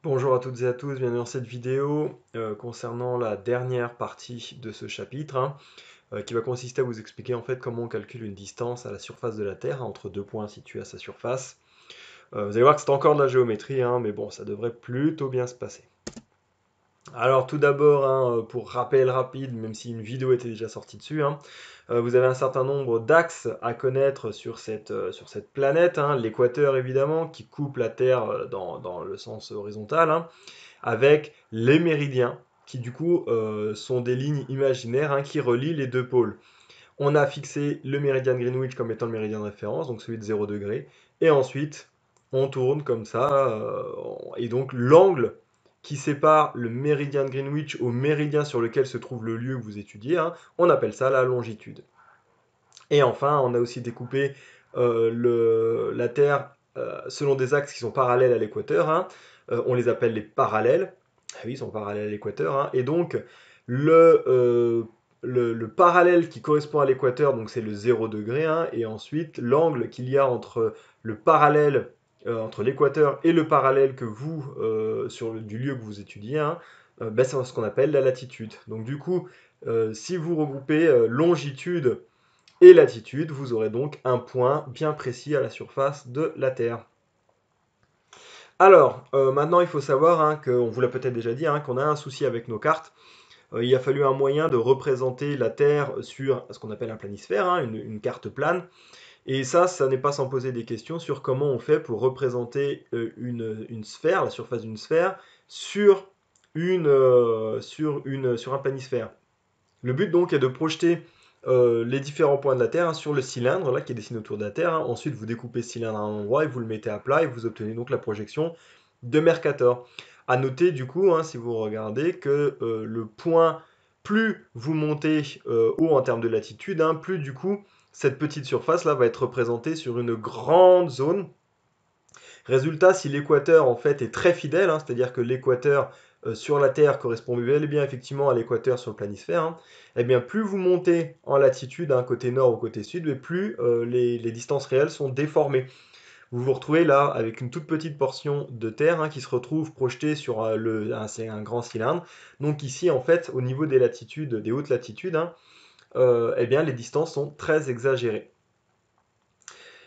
Bonjour à toutes et à tous, bienvenue dans cette vidéo concernant la dernière partie de ce chapitre, qui va consister à vous expliquer en fait comment on calcule une distance à la surface de la Terre, entre deux points situés à sa surface. Vous allez voir que c'est encore de la géométrie, mais bon, ça devrait plutôt bien se passer. Alors tout d'abord, pour rappel rapide, même si une vidéo était déjà sortie dessus, vous avez un certain nombre d'axes à connaître sur cette planète, l'équateur évidemment, qui coupe la Terre dans le sens horizontal, avec les méridiens, qui du coup sont des lignes imaginaires qui relient les deux pôles. On a fixé le méridien de Greenwich comme étant le méridien de référence, donc celui de 0 degré, et ensuite on tourne comme ça, et donc l'angle qui sépare le méridien de Greenwich au méridien sur lequel se trouve le lieu que vous étudiez, on appelle ça la longitude. Et enfin, on a aussi découpé la Terre selon des axes qui sont parallèles à l'équateur. On les appelle les parallèles. Ah oui, ils sont parallèles à l'équateur. Et donc, le, euh, le parallèle qui correspond à l'équateur, donc c'est le 0 degré. Et ensuite, l'angle qu'il y a entre le parallèle, entre l'équateur et le parallèle que vous, du lieu que vous étudiez, c'est ce qu'on appelle la latitude. Donc du coup, si vous regroupez longitude et latitude, vous aurez donc un point bien précis à la surface de la Terre. Alors, maintenant il faut savoir, qu'on vous l'a peut-être déjà dit, qu'on a un souci avec nos cartes. Il a fallu un moyen de représenter la Terre sur ce qu'on appelle un planisphère, une carte plane. Et ça n'est pas sans poser des questions sur comment on fait pour représenter une sphère, la surface d'une sphère, sur un planisphère. Le but donc est de projeter les différents points de la Terre sur le cylindre là, qui est dessiné autour de la Terre. Ensuite, vous découpez ce cylindre à un endroit et vous le mettez à plat et vous obtenez donc la projection de Mercator. À noter du coup, si vous regardez, que le point, plus vous montez haut en termes de latitude, plus du coup cette petite surface là va être représentée sur une grande zone. Résultat, si l'équateur en fait est très fidèle, c'est-à-dire que l'équateur sur la Terre correspond bel et bien effectivement à l'équateur sur le planisphère, eh bien plus vous montez en latitude, côté nord ou côté sud, et plus les distances réelles sont déformées. Vous vous retrouvez là avec une toute petite portion de terre qui se retrouve projetée sur un grand cylindre. Donc ici, en fait, au niveau des latitudes, des hautes latitudes, eh bien les distances sont très exagérées.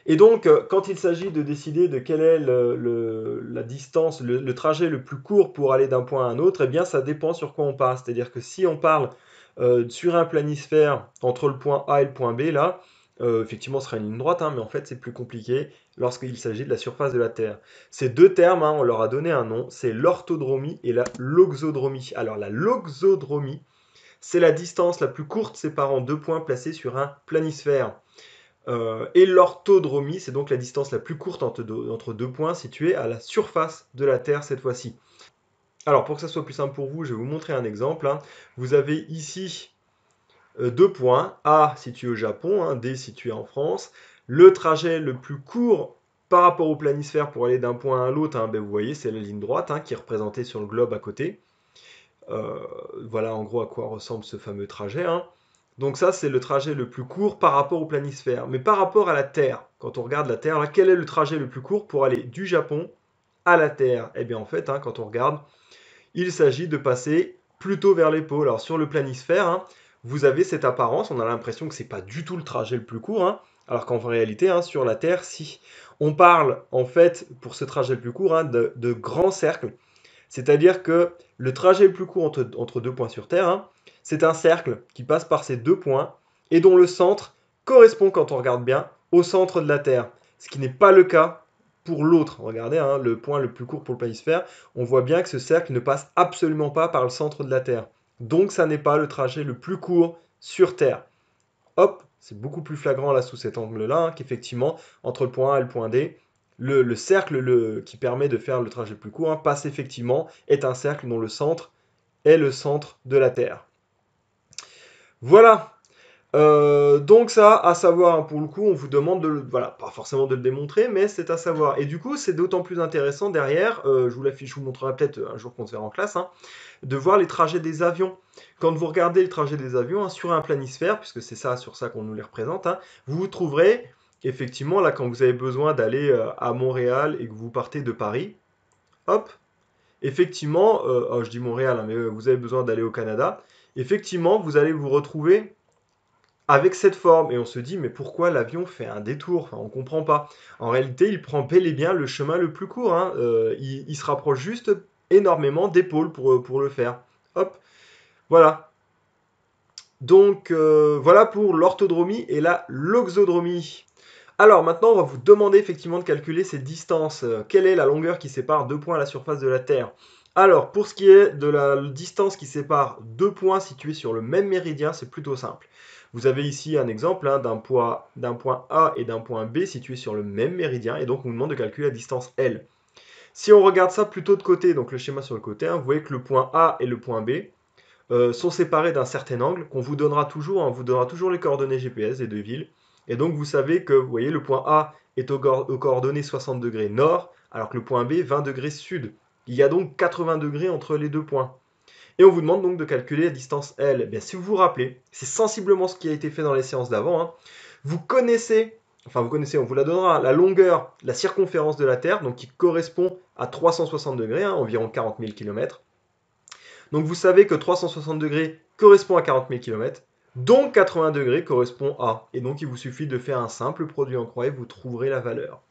Et donc, quand il s'agit de décider de quelle est la distance, le trajet le plus court pour aller d'un point à un autre, eh bien, ça dépend sur quoi on parle. C'est-à-dire que si on parle sur un planisphère entre le point A et le point B, là, effectivement, ce sera une ligne droite, mais en fait, c'est plus compliqué lorsqu'il s'agit de la surface de la Terre. Ces deux termes, on leur a donné un nom, c'est l'orthodromie et la loxodromie. Alors, la loxodromie, c'est la distance la plus courte séparant deux points placés sur un planisphère. Et l'orthodromie, c'est donc la distance la plus courte entre deux points situés à la surface de la Terre cette fois-ci. Alors pour que ça soit plus simple pour vous, je vais vous montrer un exemple. Vous avez ici deux points, A situé au Japon, D situé en France. Le trajet le plus court par rapport au planisphère pour aller d'un point à l'autre, vous voyez, c'est la ligne droite qui est représentée sur le globe à côté. Voilà en gros à quoi ressemble ce fameux trajet. Donc ça, c'est le trajet le plus court par rapport au planisphère. Mais par rapport à la Terre, quand on regarde la Terre, là, quel est le trajet le plus court pour aller du Japon à la Terre? Eh bien en fait, quand on regarde, il s'agit de passer plutôt vers les pôles. Alors sur le planisphère, vous avez cette apparence, on a l'impression que c'est pas du tout le trajet le plus court, alors qu'en réalité, sur la Terre, si. On parle en fait, pour ce trajet le plus court, de grands cercles. C'est-à-dire que le trajet le plus court entre deux points sur Terre, c'est un cercle qui passe par ces deux points et dont le centre correspond, quand on regarde bien, au centre de la Terre. Ce qui n'est pas le cas pour l'autre. Regardez, le point le plus court pour le planisphère, on voit bien que ce cercle ne passe absolument pas par le centre de la Terre. Donc ça n'est pas le trajet le plus court sur Terre. Hop, c'est beaucoup plus flagrant là sous cet angle-là, qu'effectivement, entre le point A et le point D, le cercle qui permet de faire le trajet le plus court, passe effectivement, est un cercle dont le centre est le centre de la Terre. Voilà. Donc ça, à savoir, pour le coup, on vous demande voilà, pas forcément de le démontrer, mais c'est à savoir. Et du coup, c'est d'autant plus intéressant derrière, je vous l'affiche, je vous montrerai peut-être un jour qu'on se verra en classe, de voir les trajets des avions. Quand vous regardez le trajet des avions sur un planisphère, puisque c'est ça sur ça qu'on nous les représente, vous vous trouverez effectivement là quand vous avez besoin d'aller à Montréal et que vous partez de Paris, hop, effectivement, oh, je dis Montréal, hein, mais vous avez besoin d'aller au Canada, effectivement, vous allez vous retrouver avec cette forme. Et on se dit, mais pourquoi l'avion fait un détour? Enfin, on ne comprend pas. En réalité, il prend bel et bien le chemin le plus court, hein. Il se rapproche juste énormément des pôles pour le faire. Hop, voilà. Donc, voilà pour l'orthodromie et la loxodromie. Alors maintenant, on va vous demander effectivement de calculer ces distances. Quelle est la longueur qui sépare deux points à la surface de la Terre? Alors, pour ce qui est de la distance qui sépare deux points situés sur le même méridien, c'est plutôt simple. Vous avez ici un exemple, hein, d'un point A et d'un point B situés sur le même méridien, et donc on vous demande de calculer la distance L. Si on regarde ça plutôt de côté, donc le schéma sur le côté, hein, vous voyez que le point A et le point B sont séparés d'un certain angle qu'on vous donnera toujours, hein, on vous donnera toujours les coordonnées GPS des deux villes. Et donc vous savez que, vous voyez, le point A est aux coordonnées 60 degrés nord, alors que le point B 20 degrés sud. Il y a donc 80 degrés entre les deux points. Et on vous demande donc de calculer la distance L. Eh bien, si vous vous rappelez, c'est sensiblement ce qui a été fait dans les séances d'avant, hein. Vous connaissez, on vous la donnera, la longueur, la circonférence de la Terre, donc qui correspond à 360 degrés, hein, environ 40 000 km. Donc vous savez que 360 degrés correspond à 40 000 km, donc 80 degrés correspond à. Et donc il vous suffit de faire un simple produit en croix et vous trouverez la valeur.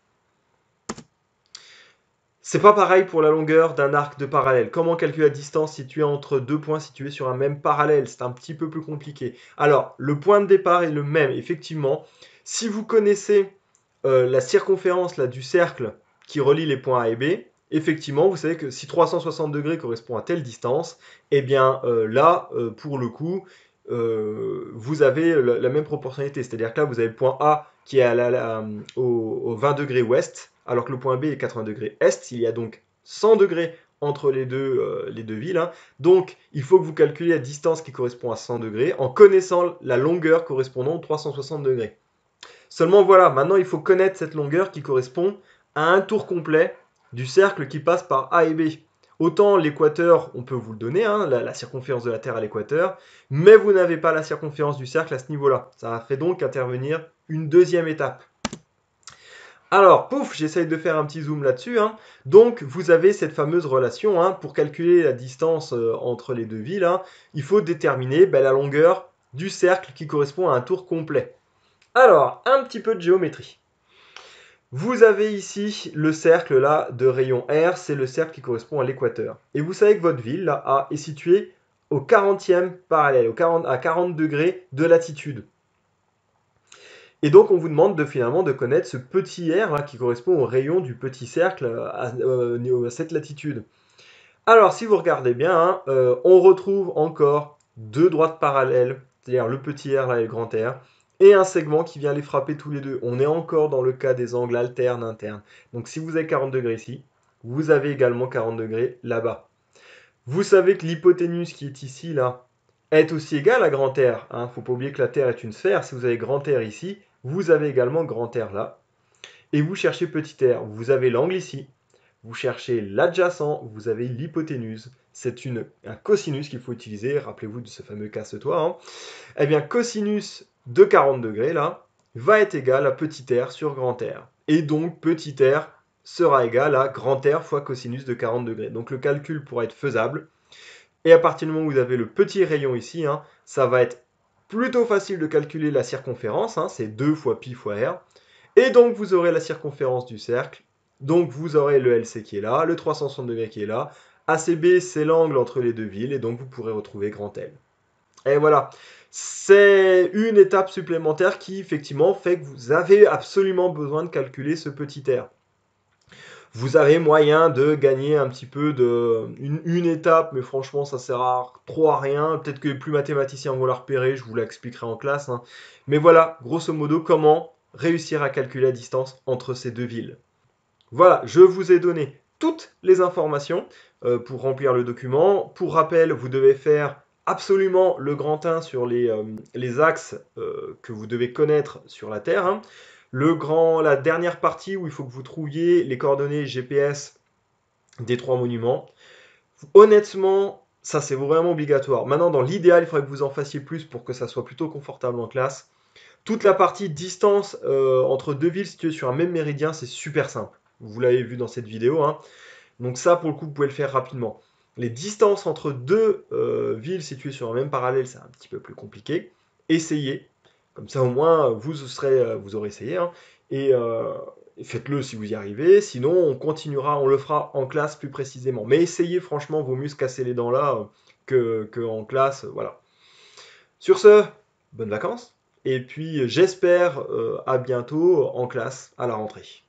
C'est pas pareil pour la longueur d'un arc de parallèle. Comment calculer la distance située entre deux points situés sur un même parallèle? C'est un petit peu plus compliqué. Alors, le point de départ est le même, effectivement. Si vous connaissez la circonférence là, du cercle qui relie les points A et B, effectivement, vous savez que si 360 degrés correspond à telle distance, eh bien là, pour le coup, vous avez la même proportionnalité. C'est-à-dire que là, vous avez le point A qui est au 20 degrés ouest, alors que le point B est 80 degrés est. Il y a donc 100 degrés entre les deux villes, hein. Donc, il faut que vous calculiez la distance qui correspond à 100 degrés en connaissant la longueur correspondant aux 360 degrés. Seulement voilà, maintenant il faut connaître cette longueur qui correspond à un tour complet du cercle qui passe par A et B. Autant l'équateur, on peut vous le donner, hein, la circonférence de la Terre à l'équateur, mais vous n'avez pas la circonférence du cercle à ce niveau-là. Ça fait donc intervenir une deuxième étape. Alors, pouf, j'essaye de faire un petit zoom là-dessus, hein. Donc, vous avez cette fameuse relation, hein, pour calculer la distance entre les deux villes, hein, il faut déterminer la longueur du cercle qui correspond à un tour complet. Alors, un petit peu de géométrie. Vous avez ici le cercle là de rayon R, c'est le cercle qui correspond à l'équateur. Et vous savez que votre ville là, A est située au 40e parallèle, à 40 degrés de latitude. Et donc on vous demande finalement de connaître ce petit R là, qui correspond au rayon du petit cercle à cette latitude. Alors si vous regardez bien, hein, on retrouve encore deux droites parallèles, c'est-à-dire le petit R là et le grand R, et un segment qui vient les frapper tous les deux. On est encore dans le cas des angles alternes internes. Donc si vous avez 40 degrés ici, vous avez également 40 degrés là-bas. Vous savez que l'hypoténuse qui est ici, là, est aussi égale à grand R. Il ne faut pas oublier que la Terre est une sphère. Si vous avez grand R ici, vous avez également grand R là. Et vous cherchez petit r. Vous avez l'angle ici. Vous cherchez l'adjacent, vous avez l'hypoténuse. C'est un cosinus qu'il faut utiliser. Rappelez-vous de ce fameux casse-toi, hein. Eh bien, cosinus de 40 degrés, là, va être égal à petit r sur grand R. Et donc, petit r sera égal à grand R fois cosinus de 40 degrés. Donc, le calcul pourra être faisable. Et à partir du moment où vous avez le petit rayon ici, hein, ça va être plutôt facile de calculer la circonférence. Hein, c'est 2 fois pi fois r. Et donc, vous aurez la circonférence du cercle. Donc, vous aurez le LC qui est là, le 360 degrés qui est là. ACB, c'est l'angle entre les deux villes. Et donc, vous pourrez retrouver grand L. Et voilà. C'est une étape supplémentaire qui, effectivement, fait que vous avez absolument besoin de calculer ce petit r. Vous avez moyen de gagner un petit peu une étape, mais franchement, ça sert trop à rien. Peut-être que les plus mathématiciens vont la repérer, je vous l'expliquerai en classe, hein. Mais voilà, grosso modo, comment réussir à calculer la distance entre ces deux villes. Voilà, je vous ai donné toutes les informations pour remplir le document. Pour rappel, vous devez faire absolument le grand 1 sur les axes que vous devez connaître sur la Terre, hein. La dernière partie où il faut que vous trouviez les coordonnées GPS des 3 monuments. Honnêtement, ça c'est vraiment obligatoire. Maintenant, dans l'idéal, il faudrait que vous en fassiez plus pour que ça soit plutôt confortable en classe. Toute la partie distance entre deux villes situées sur un même méridien, c'est super simple. Vous l'avez vu dans cette vidéo, hein. Donc ça, pour le coup, vous pouvez le faire rapidement. Les distances entre deux villes situées sur un même parallèle, c'est un petit peu plus compliqué. Essayez. Comme ça, au moins, vous aurez essayé, hein. Et faites-le si vous y arrivez. Sinon, on le fera en classe plus précisément. Mais essayez, franchement, vaut mieux se casser les dents là que en classe. Voilà. Sur ce, bonnes vacances. Et puis, j'espère à bientôt en classe à la rentrée.